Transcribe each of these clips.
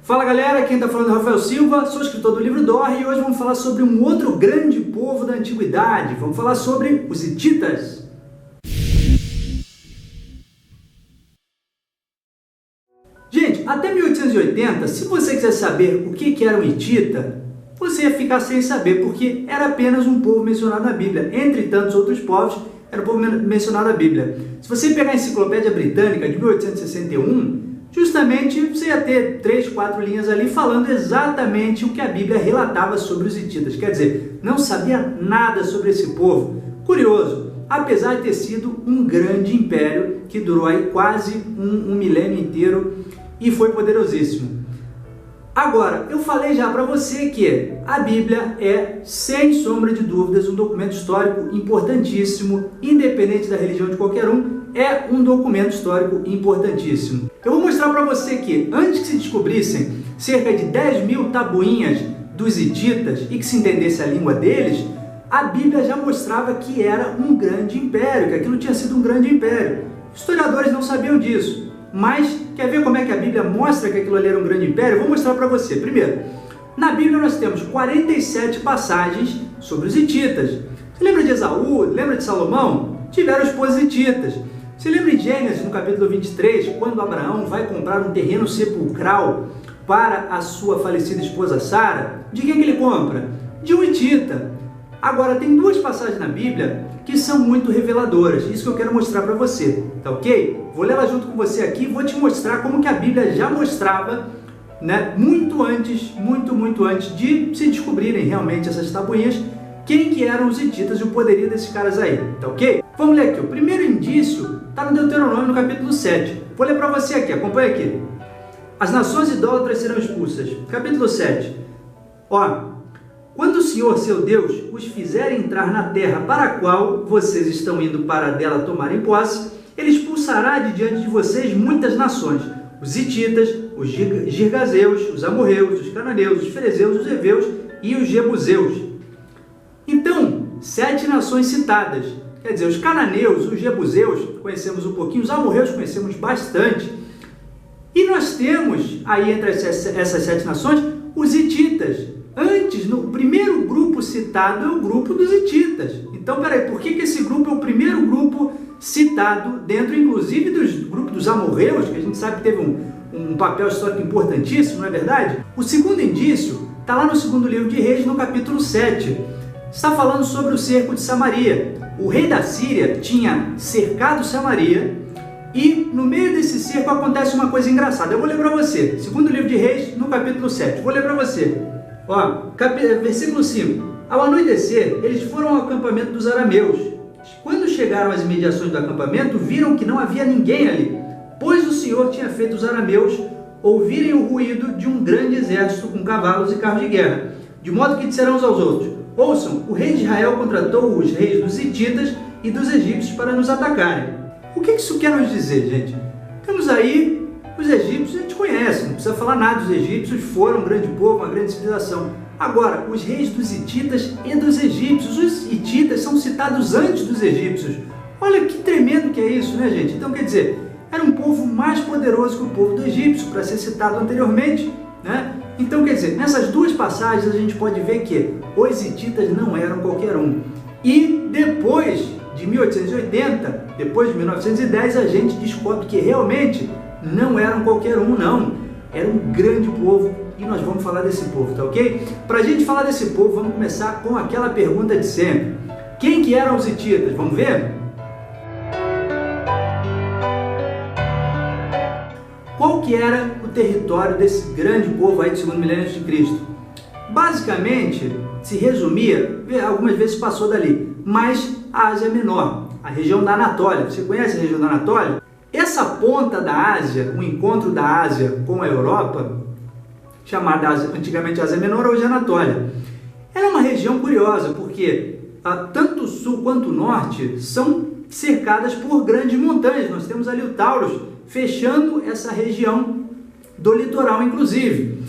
Fala galera, quem está falando é Rafael Silva, sou escritor do livro Dor e hoje vamos falar sobre um outro grande povo da antiguidade. Vamos falar sobre os hititas. Gente, até 1880, se você quiser saber o que era um hitita, você ia ficar sem saber, porque era apenas um povo mencionado na Bíblia. Entre tantos outros povos, era um povo mencionado na Bíblia. Se você pegar a Enciclopédia Britânica de 1861, justamente você ia ter 3, 4 linhas ali falando exatamente o que a Bíblia relatava sobre os hititas. Quer dizer, não sabia nada sobre esse povo. Curioso, apesar de ter sido um grande império que durou aí quase um milênio inteiro e foi poderosíssimo. Agora, eu falei já para você que a Bíblia é, sem sombra de dúvidas, um documento histórico importantíssimo, independente da religião de qualquer um, é um documento histórico importantíssimo. Eu vou mostrar para você que, antes que se descobrissem cerca de 10 mil tabuinhas dos hititas e que se entendesse a língua deles, a Bíblia já mostrava que era um grande império, que aquilo tinha sido um grande império. Historiadores não sabiam disso. Mas, quer ver como é que a Bíblia mostra que aquilo ali era um grande império? Eu vou mostrar para você. Primeiro, na Bíblia nós temos 47 passagens sobre os hititas. Você lembra de Esaú? Lembra de Salomão? Tiveram esposas hititas. Você lembra de Gênesis, no capítulo 23, quando Abraão vai comprar um terreno sepulcral para a sua falecida esposa Sara? De quem que ele compra? De um hitita. Agora, tem duas passagens na Bíblia que são muito reveladoras. Isso que eu quero mostrar para você, tá ok? Vou ler ela junto com você aqui e vou te mostrar como que a Bíblia já mostrava, né, muito antes de se descobrirem realmente essas tabuinhas, quem que eram os hititas e o poderio desses caras aí, tá ok? Vamos ler aqui. O primeiro indício está no Deuteronômio, no capítulo 7. Vou ler para você aqui, acompanha aqui. As nações idólatras serão expulsas. Capítulo 7. Ó, quando o Senhor, seu Deus, os fizer entrar na terra para a qual vocês estão indo para dela tomarem posse, ele expulsará de diante de vocês muitas nações, os hititas, os girgazeus, os amorreus, os cananeus, os ferezeus, os heveus e os jebuseus. Então, 7 nações citadas, quer dizer, os cananeus, os jebuseus, conhecemos um pouquinho, os amorreus conhecemos bastante, e nós temos aí entre essas 7 nações, os hititas. Antes, no primeiro grupo citado é o grupo dos hititas. Então, peraí, por que esse grupo é o primeiro grupo citado dentro, inclusive, do grupo dos amorreus, que a gente sabe que teve um papel histórico importantíssimo, não é verdade? O segundo indício está lá no segundo livro de Reis, no capítulo 7. Está falando sobre o cerco de Samaria. O rei da Síria tinha cercado Samaria e no meio desse cerco acontece uma coisa engraçada. Eu vou ler para você. Segundo livro de Reis, no capítulo 7. Vou ler para você. Ó, versículo 5. Ao anoitecer, eles foram ao acampamento dos arameus. Quando chegaram às imediações do acampamento, viram que não havia ninguém ali, pois o Senhor tinha feito os arameus ouvirem o ruído de um grande exército com cavalos e carros de guerra, de modo que disseram uns aos outros: ouçam, o rei de Israel contratou os reis dos hititas e dos egípcios para nos atacarem. O que isso quer nos dizer, gente? Temos aí os egípcios, a gente conhece, não precisa falar nada, os egípcios foram um grande povo, uma grande civilização. Agora, os reis dos hititas e dos egípcios, os hititas são citados antes dos egípcios. Olha que tremendo que é isso, né, gente? Então, quer dizer, era um povo mais poderoso que o povo do egípcio, para ser citado anteriormente, né? Então, quer dizer, nessas duas passagens a gente pode ver que os hititas não eram qualquer um. E depois de 1880, depois de 1910, a gente descobre que realmente não eram qualquer um, não. Era um grande povo e nós vamos falar desse povo, tá ok? Para a gente falar desse povo, vamos começar com aquela pergunta de sempre. Quem que eram os hititas? Vamos ver? Qual que era o território desse grande povo aí do segundo milênio de Cristo? Basicamente, se resumia, algumas vezes passou dali, mas a Ásia Menor, a região da Anatólia. Você conhece a região da Anatólia? Essa ponta da Ásia, o encontro da Ásia com a Europa, chamada antigamente Ásia Menor, hoje Anatólia, era uma região curiosa, porque tanto o sul quanto o norte são cercadas por grandes montanhas. Nós temos ali o Taurus, fechando essa região do litoral, inclusive.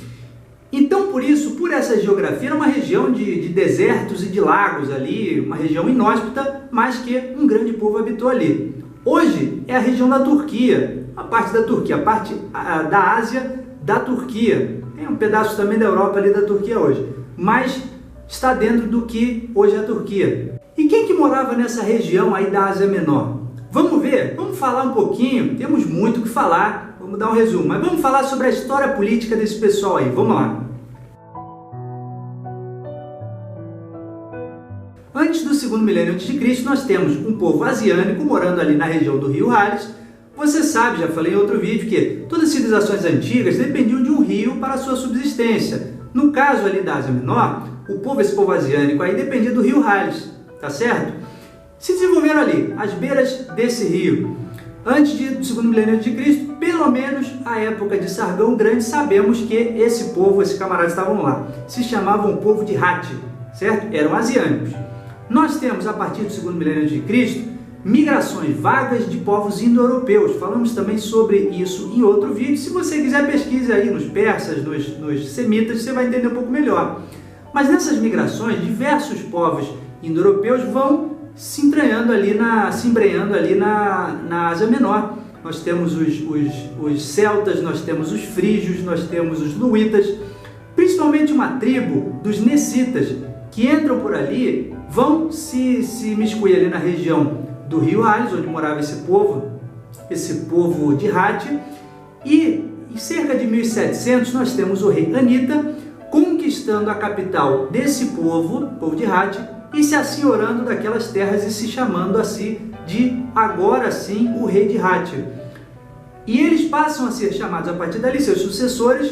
Então, por isso, por essa geografia, era uma região de desertos e de lagos ali, uma região inóspita, mas que um grande povo habitou ali. Hoje é a região da Turquia, a parte da Turquia, a parte da Ásia da Turquia. Tem um pedaço também da Europa ali da Turquia hoje, mas está dentro do que hoje é a Turquia. E quem que morava nessa região aí da Ásia Menor? Vamos ver? Vamos falar um pouquinho, temos muito o que falar, vamos dar um resumo, mas vamos falar sobre a história política desse pessoal aí, vamos lá. Antes do segundo milênio antes de Cristo, nós temos um povo asiânico morando ali na região do rio Hales. Você sabe, já falei em outro vídeo, que todas as civilizações antigas dependiam de um rio para a sua subsistência. No caso ali da Ásia Menor, esse povo asiânico aí dependia do rio Hales, tá certo? Se desenvolveram ali, às beiras desse rio. Antes do segundo milênio antes de Cristo, pelo menos a época de Sargão Grande, sabemos que esse povo, esses camaradas estavam lá. Se chamavam o povo de Hatti, certo? Eram asiânicos. Nós temos, a partir do segundo milênio antes de Cristo, migrações vagas de povos indo-europeus. Falamos também sobre isso em outro vídeo. Se você quiser, pesquise aí nos persas, nos semitas, você vai entender um pouco melhor. Mas nessas migrações, diversos povos indo-europeus vão se embrenhando ali na Ásia Menor. Nós temos os celtas, nós temos os frígios, nós temos os luítas, principalmente uma tribo dos nessitas, que entram por ali, vão se imiscuir ali na região do rio Hales, onde morava esse povo de Hatti, e em cerca de 1700 nós temos o rei Anita conquistando a capital desse povo de Hatti, e se assenhorando daquelas terras e se chamando assim de, agora sim, o rei de Hatti. E eles passam a ser chamados a partir dali, seus sucessores,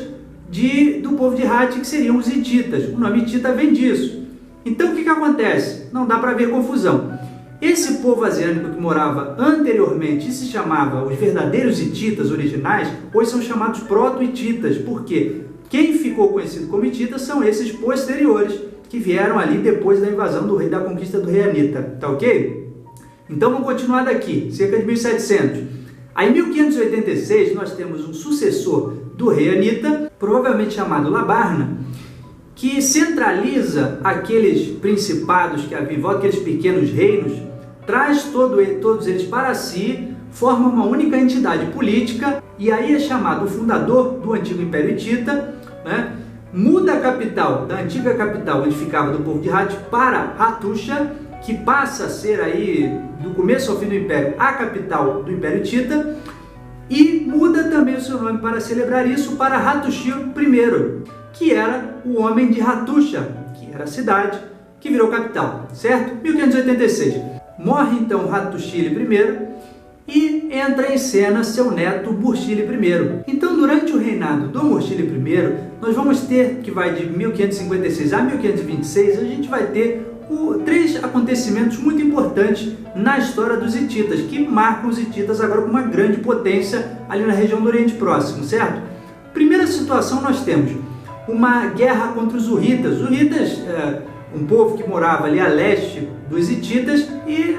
do povo de Hatti, que seriam os hititas. O nome hitita vem disso. Então o que acontece? Não dá para ver confusão. Esse povo asiânico que morava anteriormente e se chamava os verdadeiros hititas originais, hoje são chamados proto-hititas. Por quê? Quem ficou conhecido como hititas são esses posteriores, que vieram ali depois da invasão da conquista do rei Anita. Tá ok? Então vamos continuar daqui, cerca de 1700. Aí em 1586 nós temos um sucessor do rei Anita, provavelmente chamado Labarna, que centraliza aqueles principados que haviam, aqueles pequenos reinos, traz todos eles para si, forma uma única entidade política, e aí é chamado o fundador do antigo Império Hitita, né? Muda a capital, da antiga capital onde ficava do povo de Hatti, para Hattusha, que passa a ser aí, do começo ao fim do Império, a capital do Império Hitita, e muda também o seu nome para celebrar isso para Hattusil I, que era o homem de Hattusha, que era a cidade que virou capital, certo? 1586. Morre então Hattusil I e entra em cena seu neto Burchili I. Então, durante o reinado do Burchili I, nós vamos ter, que vai de 1556 a 1526, a gente vai ter três acontecimentos muito importantes na história dos hititas, que marcam os hititas agora como uma grande potência ali na região do Oriente Próximo, certo? Primeira situação, nós temos uma guerra contra os hurritas. Os hurritas, um povo que morava ali a leste dos hititas e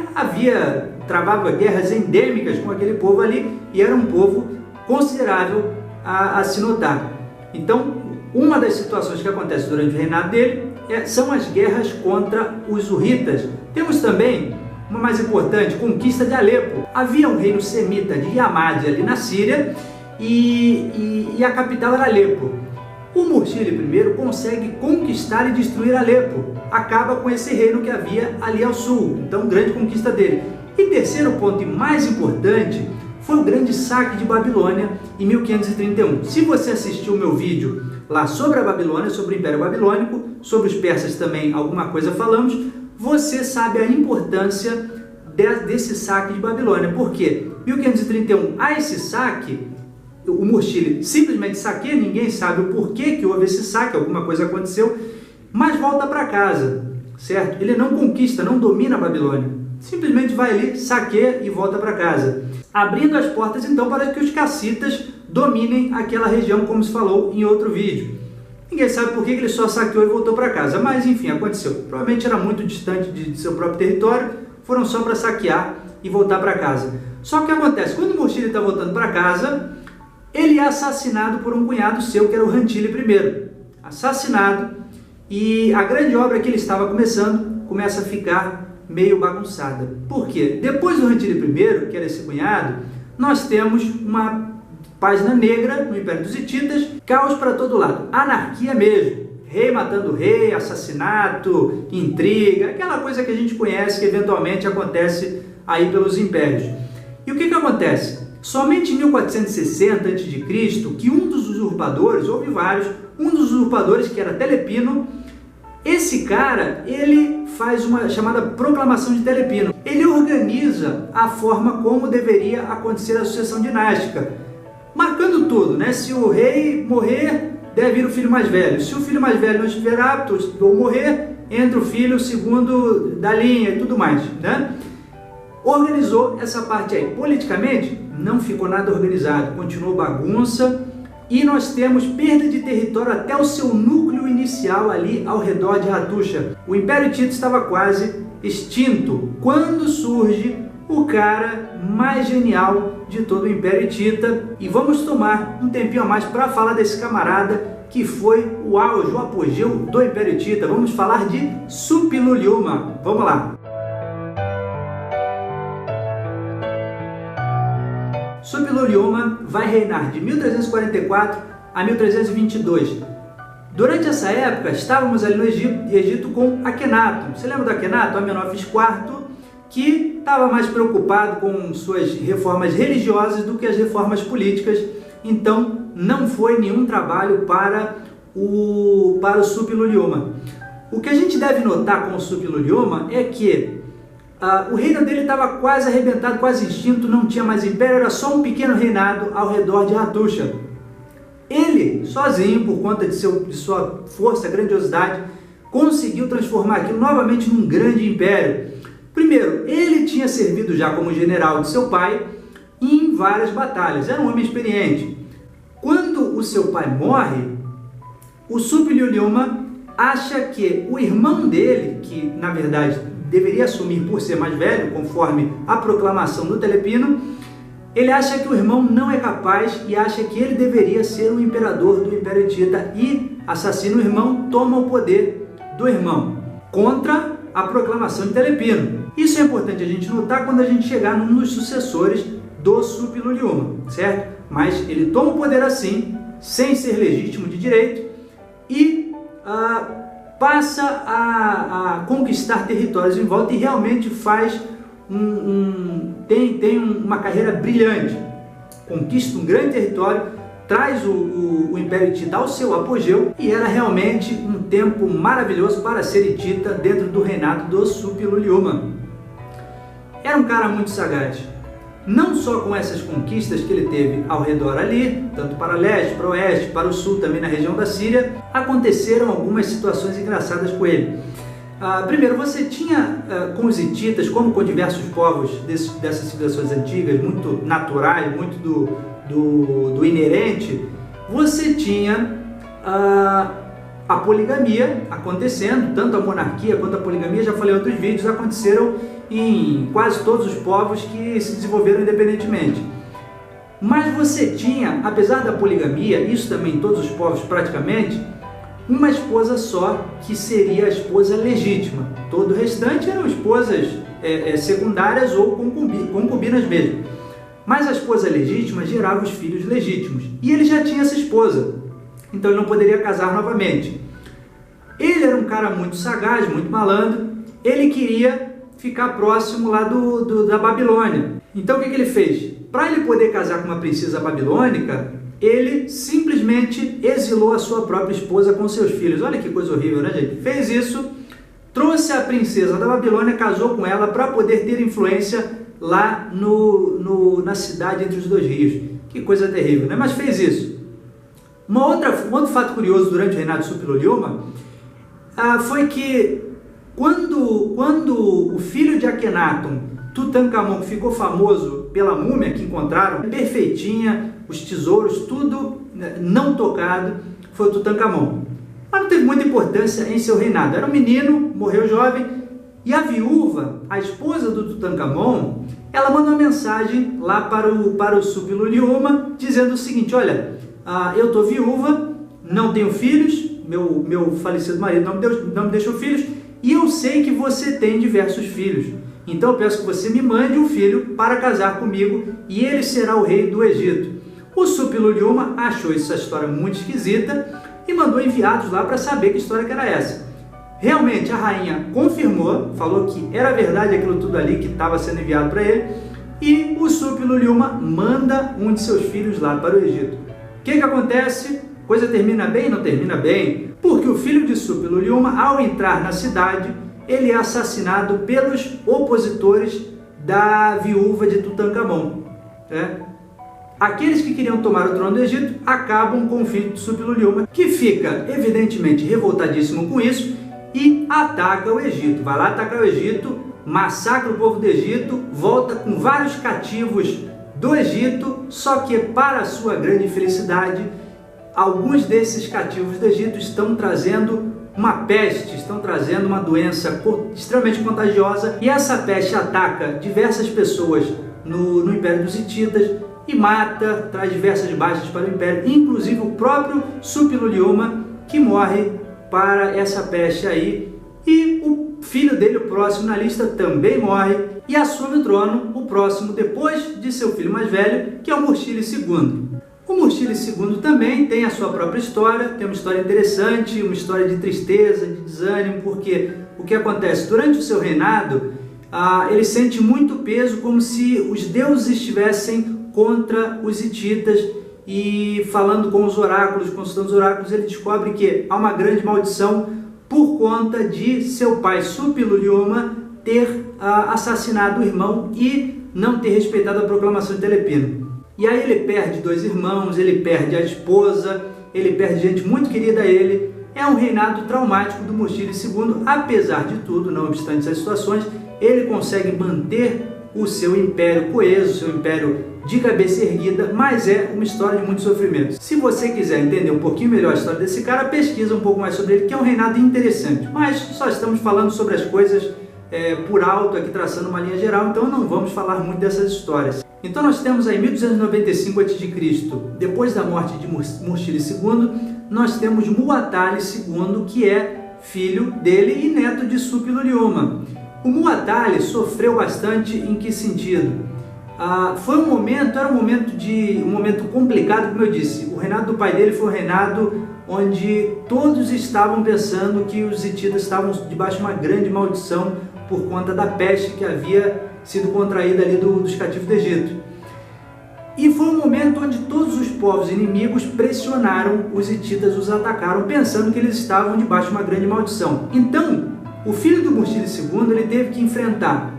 travava guerras endêmicas com aquele povo ali, e era um povo considerável a se notar. Então, uma das situações que acontece durante o reinado dele são as guerras contra os hurritas. Temos também, uma mais importante, conquista de Alepo. Havia um reino semita de Yamad ali na Síria, e a capital era Alepo. O Burchili I consegue conquistar e destruir Alepo, acaba com esse reino que havia ali ao sul, então grande conquista dele. E terceiro ponto e mais importante foi o grande saque de Babilônia em 1531. Se você assistiu o meu vídeo lá sobre a Babilônia, sobre o Império Babilônico, sobre os persas também alguma coisa falamos, você sabe a importância desse saque de Babilônia. Por quê? 1531, a esse saque, o Burchili simplesmente saqueia, ninguém sabe o porquê que houve esse saque, alguma coisa aconteceu, mas volta para casa, certo? Ele não conquista, não domina a Babilônia, simplesmente vai ali, saqueia e volta para casa, abrindo as portas então para que os cassitas dominem aquela região, como se falou em outro vídeo. Ninguém sabe por que ele só saqueou e voltou para casa, mas enfim, aconteceu. Provavelmente era muito distante de seu próprio território, foram só para saquear e voltar para casa. Só que o que acontece? Quando o Burchili está voltando para casa, ele é assassinado por um cunhado seu, que era o Rantili I. Assassinado, e a grande obra que ele estava começando começa a ficar meio bagunçada. Por quê? Depois do Rantili I, que era esse cunhado, nós temos uma página negra no Império dos Hititas, caos para todo lado, anarquia mesmo, rei matando rei, assassinato, intriga, aquela coisa que a gente conhece que eventualmente acontece aí pelos impérios. E o que acontece? Somente em 1460 a.C., que um dos usurpadores, houve vários, um dos usurpadores, que era Telepino, esse cara, ele faz uma chamada Proclamação de Telepino. Ele organiza a forma como deveria acontecer a sucessão dinástica, marcando tudo, né? Se o rei morrer, deve vir o filho mais velho. Se o filho mais velho não estiver apto ou morrer, entra o filho segundo da linha e tudo mais, né? Organizou essa parte aí. Politicamente, não ficou nada organizado, continuou bagunça, e nós temos perda de território até o seu núcleo inicial ali ao redor de Hattusha. O Império Hitita estava quase extinto quando surge o cara mais genial de todo o Império Hitita, e vamos tomar um tempinho a mais para falar desse camarada que foi o auge, o apogeu do Império Hitita. Vamos falar de Suppiluliuma. Vamos lá. Suppiluliuma vai reinar de 1344 a 1322. Durante essa época, estávamos ali no Egito com Akhenaton. Você lembra do Akhenaton, Amenófis IV, que estava mais preocupado com suas reformas religiosas do que as reformas políticas, então não foi nenhum trabalho para o Suppiluliuma. O que a gente deve notar com o Suppiluliuma é que o reino dele estava quase arrebentado, quase extinto, não tinha mais império, era só um pequeno reinado ao redor de Hattusha. Ele, sozinho, por conta de sua força, grandiosidade, conseguiu transformar aquilo novamente num grande império. Primeiro, ele tinha servido já como general de seu pai em várias batalhas, era um homem experiente. Quando o seu pai morre, o Suppiluliuma acha que o irmão dele, que na verdade deveria assumir por ser mais velho, conforme a proclamação do Telepino, ele acha que o irmão não é capaz e acha que ele deveria ser o imperador do Império Hitita e assassina o irmão, toma o poder do irmão, contra a proclamação de Telepino. Isso é importante a gente notar quando a gente chegar num dos sucessores do Suppiluliuma, certo? Mas ele toma o poder assim, sem ser legítimo de direito, e passa a conquistar territórios em volta e realmente faz tem uma carreira brilhante. Conquista um grande território, traz o Império Hitita ao seu apogeu, e era realmente um tempo maravilhoso para ser hitita dentro do reinado do Suppiluliuma. Era um cara muito sagaz, não só com essas conquistas que ele teve ao redor ali, tanto para leste, para oeste, para o sul, também na região da Síria, aconteceram algumas situações engraçadas com ele. Primeiro, você tinha com os hititas, como com diversos povos dessas civilizações antigas, muito naturais, muito do inerente, você tinha a poligamia acontecendo, tanto a monarquia quanto a poligamia, já falei em outros vídeos, aconteceram em quase todos os povos que se desenvolveram independentemente. Mas você tinha, apesar da poligamia, isso também em todos os povos praticamente, uma esposa só, que seria a esposa legítima. Todo o restante eram esposas secundárias ou concubinas mesmo. Mas a esposa legítima gerava os filhos legítimos. E ele já tinha essa esposa, então ele não poderia casar novamente. Ele era um cara muito sagaz, muito malandro. Ele queria ficar próximo lá da Babilônia. Então o que ele fez? Para ele poder casar com uma princesa babilônica, ele simplesmente exilou a sua própria esposa com seus filhos. Olha que coisa horrível, né, gente? Fez isso, trouxe a princesa da Babilônia, casou com ela para poder ter influência lá na cidade entre os dois rios. Que coisa terrível, né? Mas fez isso. Um outro fato curioso durante o reinado de Suppiluliuma foi que quando o filho de Akhenaton, Tutankhamon, ficou famoso pela múmia que encontraram, perfeitinha, os tesouros, tudo não tocado, foi o Tutankhamon. Mas não teve muita importância em seu reinado. Era um menino, morreu jovem, e a viúva, a esposa do Tutankhamon, ela mandou uma mensagem lá para o Suppiluliuma, dizendo o seguinte: olha, eu estou viúva, não tenho filhos, meu falecido marido não me deixou filhos, e eu sei que você tem diversos filhos. Então eu peço que você me mande um filho para casar comigo, e ele será o rei do Egito. O Suppiluliuma achou essa história muito esquisita e mandou enviados lá para saber que história que era essa. Realmente a rainha confirmou, falou que era verdade aquilo tudo ali que estava sendo enviado para ele, e o Suppiluliuma manda um de seus filhos lá para o Egito. O que acontece? Coisa termina bem? Não termina bem, porque o filho de Suppiluliuma, ao entrar na cidade, ele é assassinado pelos opositores da viúva de Tutankhamon. Aqueles que queriam tomar o trono do Egito acabam com o filho de Suppiluliuma, que fica evidentemente revoltadíssimo com isso e ataca o Egito. Vai lá atacar o Egito, massacra o povo do Egito, volta com vários cativos do Egito, só que para sua grande felicidade, alguns desses cativos do Egito estão trazendo uma peste, estão trazendo uma doença extremamente contagiosa, e essa peste ataca diversas pessoas no Império dos Hititas e mata, traz diversas baixas para o Império, inclusive o próprio Suppiluliuma, que morre para essa peste aí, e o filho dele, o próximo na lista, também morre e assume o trono, o próximo depois de seu filho mais velho, que é o Mursili II. O Mursili II também tem a sua própria história, tem uma história interessante, uma história de tristeza, de desânimo, porque o que acontece? Durante o seu reinado, ele sente muito peso, como se os deuses estivessem contra os hititas, e falando com os oráculos, consultando os oráculos, ele descobre que há uma grande maldição por conta de seu pai Suppiluliuma ter assassinado o irmão e não ter respeitado a proclamação de Telepino. E aí ele perde 2 irmãos, ele perde a esposa, ele perde gente muito querida a ele. É um reinado traumático do Mursili II. Apesar de tudo, não obstante essas situações, ele consegue manter o seu império coeso, o seu império de cabeça erguida, mas é uma história de muito sofrimento. Se você quiser entender um pouquinho melhor a história desse cara, pesquisa um pouco mais sobre ele, que é um reinado interessante. Mas só estamos falando sobre as coisas por alto, aqui traçando uma linha geral, então não vamos falar muito dessas histórias. Então nós temos aí 1295 a.C., depois da morte de Mursili II, nós temos Muwatalli II, que é filho dele e neto de Suppiluliuma. O Muwatalli sofreu bastante em que sentido? Era um momento complicado, como eu disse. O reinado do pai dele foi um reinado onde todos estavam pensando que os hititas estavam debaixo de uma grande maldição por conta da peste que havia sido contraída ali dos cativos do Egito. E foi um momento onde todos os povos inimigos pressionaram os hititas, os atacaram, pensando que eles estavam debaixo de uma grande maldição. Então, o filho do Mursili II, ele teve que enfrentar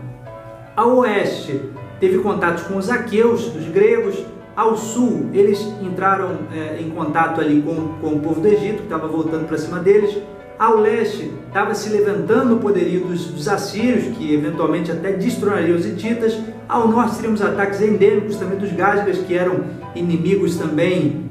ao oeste, teve contatos com os aqueus, dos gregos. Ao sul, eles entraram em contato ali com o povo do Egito, que estava voltando para cima deles. Ao leste, estava se levantando o poderio dos assírios, que eventualmente até destronariam os hititas. Ao norte, teríamos ataques endêmicos também dos gásigas, que eram inimigos também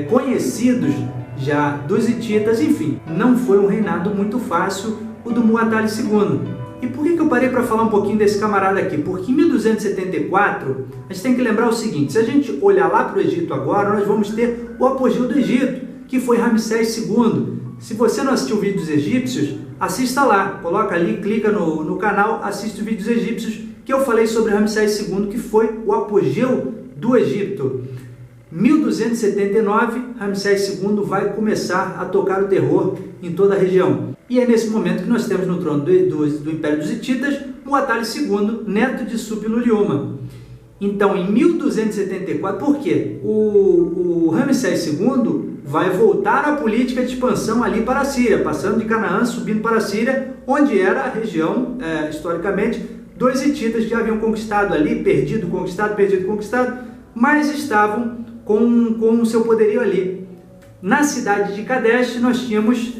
conhecidos já dos hititas. Enfim, não foi um reinado muito fácil o do Muwatalli II. E por que eu parei para falar um pouquinho desse camarada aqui? Porque em 1274, a gente tem que lembrar o seguinte: se a gente olhar lá para o Egito agora, nós vamos ter o apogeu do Egito, que foi Ramsés II. Se você não assistiu vídeos egípcios, assista lá, coloca ali, clica no canal, assiste os vídeos egípcios, que eu falei sobre Ramsés II, que foi o apogeu do Egito. 1279, Ramsés II vai começar a tocar o terror em toda a região. E é nesse momento que nós temos no trono do Império dos Hititas, Muwatalli II, neto de Suppiluliuma. Então, em 1274, por quê? O Ramsés II vai voltar à política de expansão ali para a Síria, passando de Canaã, subindo para a Síria, onde era a região, historicamente, dos hititas que já haviam conquistado ali, perdido, conquistado, mas estavam com o seu poderio ali. Na cidade de Kadesh, nós tínhamos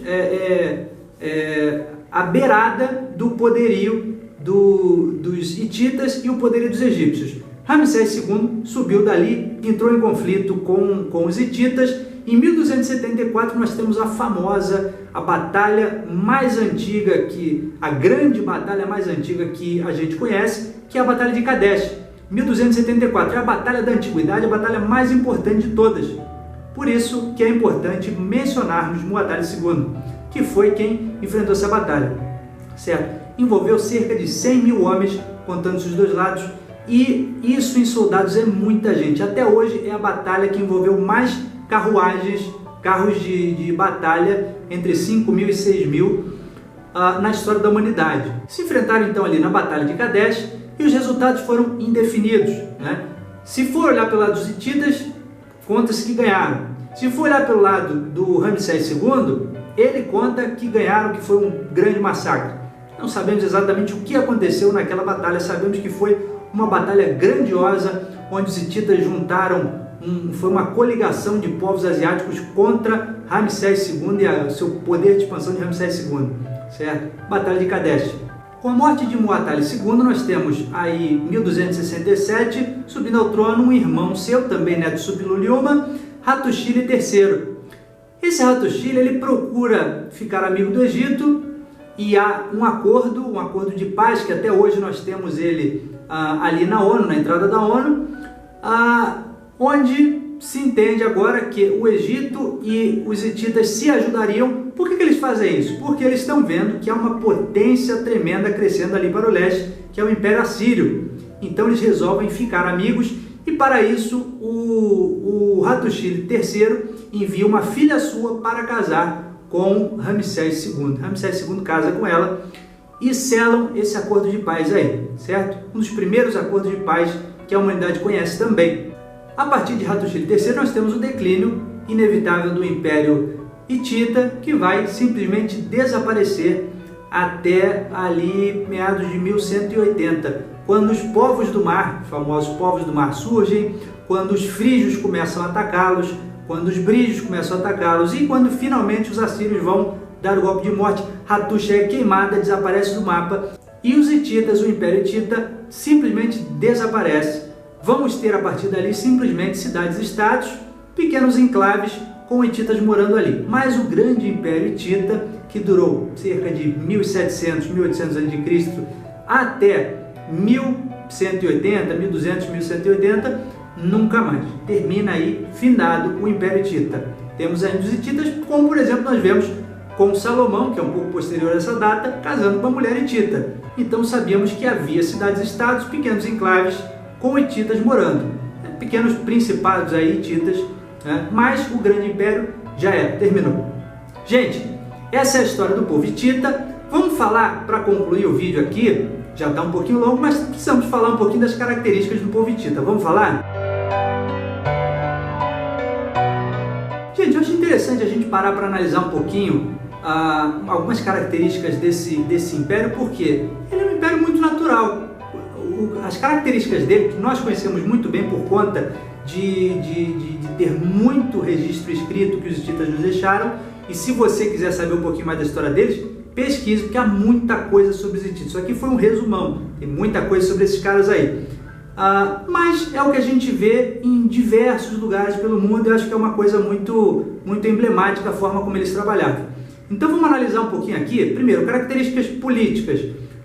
a beirada do poderio dos hititas e o poderio dos egípcios. Ramsés II subiu dali, entrou em conflito com os hititas. Em 1274 nós temos a batalha mais antiga, a grande batalha mais antiga que a gente conhece, que é a Batalha de Kadesh. 1274 é a batalha da antiguidade, a batalha mais importante de todas. Por isso que é importante mencionarmos Muwatalli II, que foi quem enfrentou essa batalha, certo? Envolveu cerca de 100 mil homens, contando os dois lados. e isso em soldados é muita gente. Até hoje é a batalha que envolveu mais carruagens, carros de batalha, entre 5.000 e 6.000 na história da humanidade. Se enfrentaram então ali na Batalha de Kadesh e os resultados foram indefinidos, né? Se for olhar pelo lado dos hititas, conta-se que ganharam. Se for olhar pelo lado do Ramsés II, ele conta que ganharam, que foi um grande massacre. Não sabemos exatamente o que aconteceu naquela batalha, sabemos que foi uma batalha grandiosa, onde os hititas juntaram, foi uma coligação de povos asiáticos contra Ramsés II e o seu poder de expansão de Ramsés II, certo? Batalha de Kadesh. Com a morte de Muwatalli II, nós temos aí 1267, subindo ao trono um irmão seu, também neto de Suppiluliuma, Hattushili III. Esse Hattushili, ele procura ficar amigo do Egito e há um acordo de paz, que até hoje nós temos ele ali na ONU, na entrada da ONU, onde se entende agora que o Egito e os hititas se ajudariam. Por que eles fazem isso? Porque eles estão vendo que há uma potência tremenda crescendo ali para o leste, que é o Império Assírio. Então eles resolvem ficar amigos e para isso o Hattushili III envia uma filha sua para casar com Ramsés II. Ramsés II casa com ela e selam esse acordo de paz aí, certo? Um dos primeiros acordos de paz que a humanidade conhece também. A partir de Hattushili III nós temos o declínio inevitável do Império Hitita, que vai simplesmente desaparecer até ali meados de 1180, quando os povos do mar, os famosos povos do mar, surgem, quando os frígios começam a atacá-los, quando os brígios começam a atacá-los e quando finalmente os assírios vão dar o golpe de morte. Hattush é queimada, desaparece do mapa e os hititas, o Império Hitita, simplesmente desaparece. Vamos ter a partir dali simplesmente cidades-estados, pequenos enclaves com hititas morando ali. Mas o grande Império Hitita, que durou cerca de 1700, 1800 a.C. até 1180, 1200, 1180, nunca mais. Termina aí, findado o Império Hitita. Temos ainda os hititas, como por exemplo nós vemos com Salomão, que é um pouco posterior a essa data, casando com uma mulher hitita. Então sabíamos que havia cidades-estados, pequenos enclaves com hititas morando, pequenos principados aí hititas, né? Mas o grande império já terminou. Gente, essa é a história do povo hitita. Vamos falar, para concluir o vídeo aqui, já está um pouquinho longo, mas precisamos falar um pouquinho das características do povo hitita. Vamos falar? Gente, eu acho interessante a gente parar para analisar um pouquinho algumas características desse império, porque ele é um império muito natural. As características dele, que nós conhecemos muito bem por conta de ter muito registro escrito que os hititas nos deixaram, e se você quiser saber um pouquinho mais da história deles, pesquise, porque há muita coisa sobre os hititas. Isso aqui foi um resumão, tem muita coisa sobre esses caras aí. Mas é o que a gente vê em diversos lugares pelo mundo, e eu acho que é uma coisa muito emblemática a forma como eles trabalhavam. Então vamos analisar um pouquinho aqui. Primeiro, características políticas.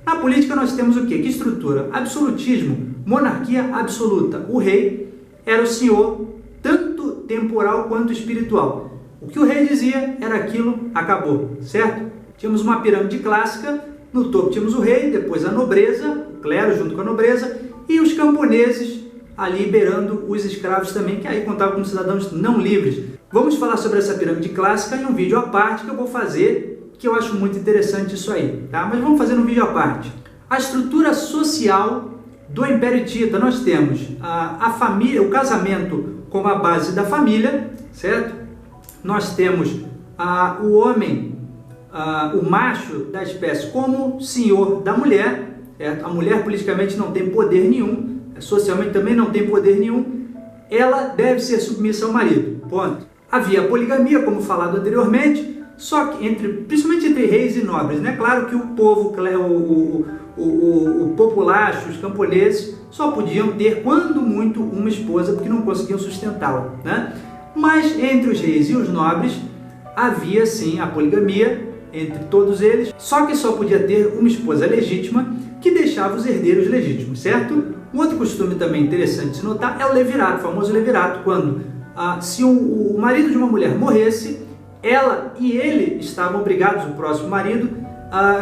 Na política nós temos o quê? Que estrutura? Absolutismo, monarquia absoluta. O rei era o senhor, tanto temporal quanto espiritual. O que o rei dizia era aquilo, acabou, certo? Tínhamos uma pirâmide clássica, no topo tínhamos o rei, depois a nobreza, o clero junto com a nobreza, e os camponeses ali liberando os escravos também, que aí contavam com cidadãos não livres. Vamos falar sobre essa pirâmide clássica em um vídeo à parte que eu vou fazer, que eu acho muito interessante isso aí, tá? Mas vamos fazer um vídeo à parte. A estrutura social do Império Hitita, nós temos a família, o casamento como a base da família, certo? Nós temos o homem, o macho da espécie como senhor da mulher, certo? A mulher politicamente não tem poder nenhum, socialmente também não tem poder nenhum, ela deve ser submissa ao marido, ponto. Havia a poligamia, como falado anteriormente, só que principalmente entre reis e nobres, né? Claro que o povo, o populacho, os camponeses, só podiam ter, quando muito, uma esposa, porque não conseguiam sustentá-la, né? Mas entre os reis e os nobres, havia sim a poligamia entre todos eles, só que só podia ter uma esposa legítima, que deixava os herdeiros legítimos, certo? Um outro costume também interessante de se notar é o levirato, o famoso levirato, quando se o marido de uma mulher morresse, ela e ele estavam obrigados, o próximo marido,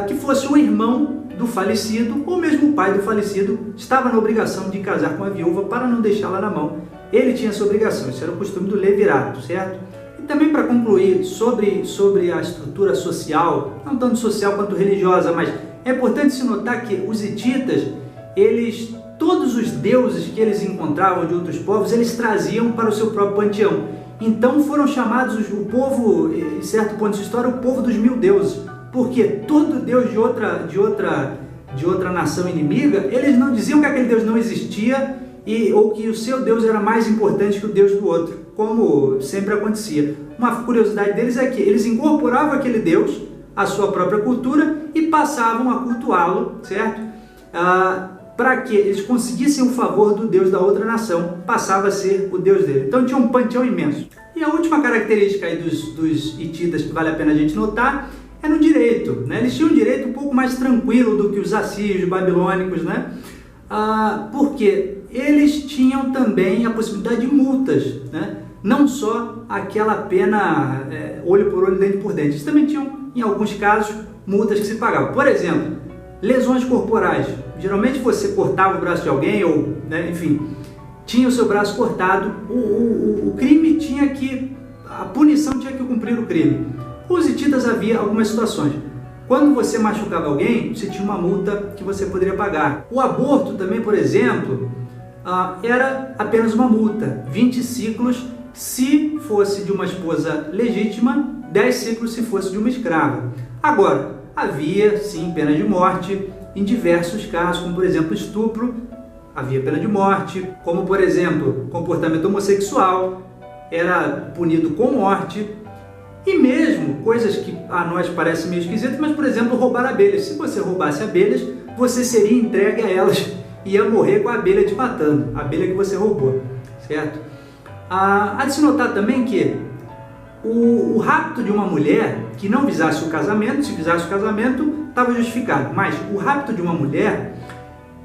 que fosse o irmão do falecido, ou mesmo o pai do falecido, estava na obrigação de casar com a viúva para não deixá-la na mão. Ele tinha essa obrigação, isso era o costume do levirato, certo? E também para concluir sobre a estrutura social, não tanto social quanto religiosa, mas é importante se notar que os hititas, todos os deuses que eles encontravam de outros povos, eles traziam para o seu próprio panteão. Então foram chamados o povo, em certo ponto de história, o povo dos 1000 deuses, porque todo deus de outra nação inimiga, eles não diziam que aquele deus não existia ou que o seu deus era mais importante que o deus do outro, como sempre acontecia. Uma curiosidade deles é que eles incorporavam aquele deus à sua própria cultura e passavam a cultuá-lo, certo? Para que eles conseguissem o favor do deus da outra nação, passava a ser o deus dele. Então tinha um panteão imenso. E a última característica aí dos hititas que vale a pena a gente notar é no direito, né? Eles tinham um direito um pouco mais tranquilo do que os assírios, os babilônicos, né? Porque eles tinham também a possibilidade de multas, né? Não só aquela pena olho por olho, dente por dente. Eles também tinham, em alguns casos, multas que se pagavam. Por exemplo, lesões corporais. Geralmente você cortava o braço de alguém ou, né, enfim, tinha o seu braço cortado, o crime tinha que, a punição tinha que cumprir o crime. Com os hititas havia algumas situações. Quando você machucava alguém, você tinha uma multa que você poderia pagar. O aborto também, por exemplo, era apenas uma multa, 20 ciclos se fosse de uma esposa legítima, 10 ciclos se fosse de uma escrava. Agora, havia sim pena de morte em diversos casos, como por exemplo estupro, havia pena de morte, como por exemplo comportamento homossexual, era punido com morte, e mesmo coisas que a nós parecem meio esquisitas, mas por exemplo roubar abelhas. Se você roubasse abelhas, você seria entregue a elas e ia morrer com a abelha te matando, a abelha que você roubou, certo? Há de se notar também que o rapto de uma mulher que não visasse o casamento, se visasse o casamento, estava justificado, mas o rapto de uma mulher,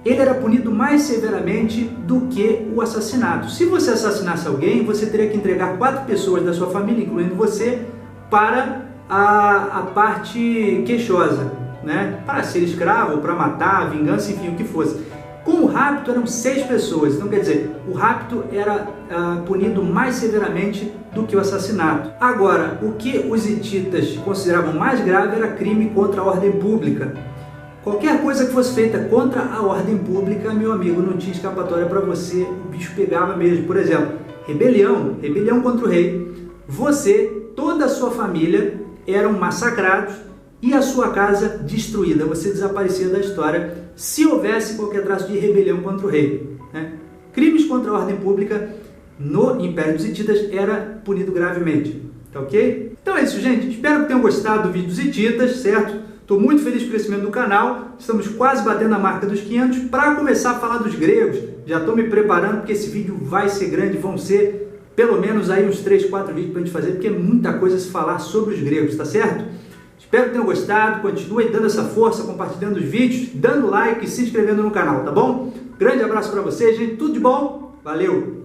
ele era punido mais severamente do que o assassinato. Se você assassinasse alguém, você teria que entregar 4 pessoas da sua família, incluindo você, para a parte queixosa, né? Para ser escravo, para matar, vingança, enfim, o que fosse. Com o rapto eram 6 pessoas, então quer dizer, o rapto era punido mais severamente do que o assassinato. Agora, o que os hititas consideravam mais grave era crime contra a ordem pública. Qualquer coisa que fosse feita contra a ordem pública, meu amigo, não tinha escapatória para você, o bicho pegava mesmo. Por exemplo, rebelião contra o rei. Você, toda a sua família eram massacrados e a sua casa destruída. Você desaparecia da história se houvesse qualquer traço de rebelião contra o rei, né? Crimes contra a ordem pública no Império dos Hititas era punido gravemente, tá ok? Então é isso, gente. Espero que tenham gostado do vídeo dos hititas, certo? Estou muito feliz com o crescimento do canal. Estamos quase batendo a marca dos 500 para começar a falar dos gregos. Já estou me preparando porque esse vídeo vai ser grande, vão ser pelo menos aí uns 3, 4 vídeos para a gente fazer, porque é muita coisa a se falar sobre os gregos, tá certo? Espero que tenham gostado, continue dando essa força, compartilhando os vídeos, dando like e se inscrevendo no canal, tá bom? Grande abraço para vocês, gente, tudo de bom, valeu!